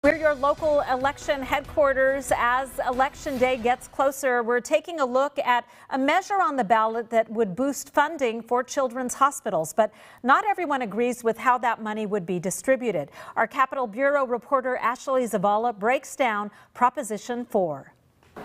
We're your local election headquarters. As Election Day gets closer, we're taking a look at a measure on the ballot that would boost funding for children's hospitals. But not everyone agrees with how that money would be distributed. Our Capitol Bureau reporter Ashley Zavala breaks down Proposition 4.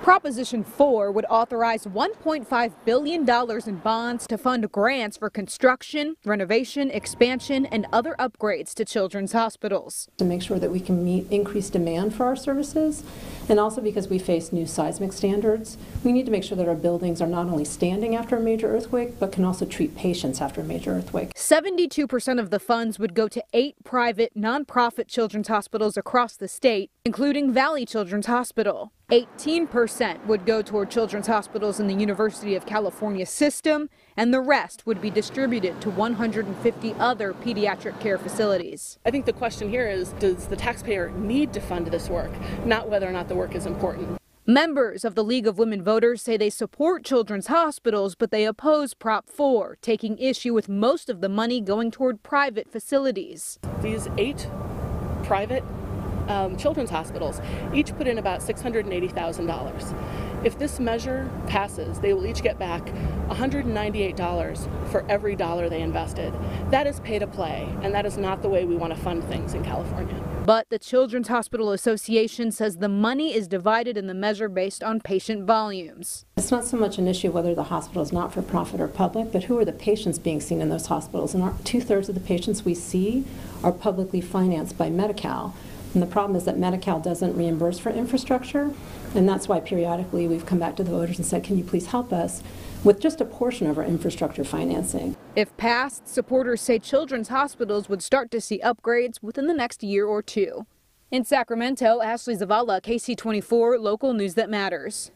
Proposition 4 would authorize $1.5 billion in bonds to fund grants for construction, renovation, expansion, and other upgrades to children's hospitals. To make sure that we can meet increased demand for our services, and also because we face new seismic standards, we need to make sure that our buildings are not only standing after a major earthquake, but can also treat patients after a major earthquake. 72% of the funds would go to 8 private, nonprofit children's hospitals across the state, including Valley Children's Hospital. 18% would go toward children's hospitals in the University of California system, and the rest would be distributed to 150 other pediatric care facilities. I think the question here is, does the taxpayer need to fund this work, not whether or not the work is important? Members of the League of Women Voters say they support children's hospitals, but they oppose Prop 4, taking issue with most of the money going toward private facilities. These 8 private children's hospitals each put in about $680,000. If this measure passes, they will each get back $198 for every dollar they invested. That is pay to play, and that is not the way we want to fund things in California. But the Children's Hospital Association says the money is divided in the measure based on patient volumes. It's not so much an issue whether the hospital is not-for-profit or public, but who are the patients being seen in those hospitals. And 2/3 of the patients we see are publicly financed by Medi-Cal. And the problem is that Medi-Cal doesn't reimburse for infrastructure, and that's why periodically we've come back to the voters and said, can you please help us with just a portion of our infrastructure financing. If passed, supporters say children's hospitals would start to see upgrades within the next year or two. In Sacramento, Ashley Zavala, KC24, local news that matters.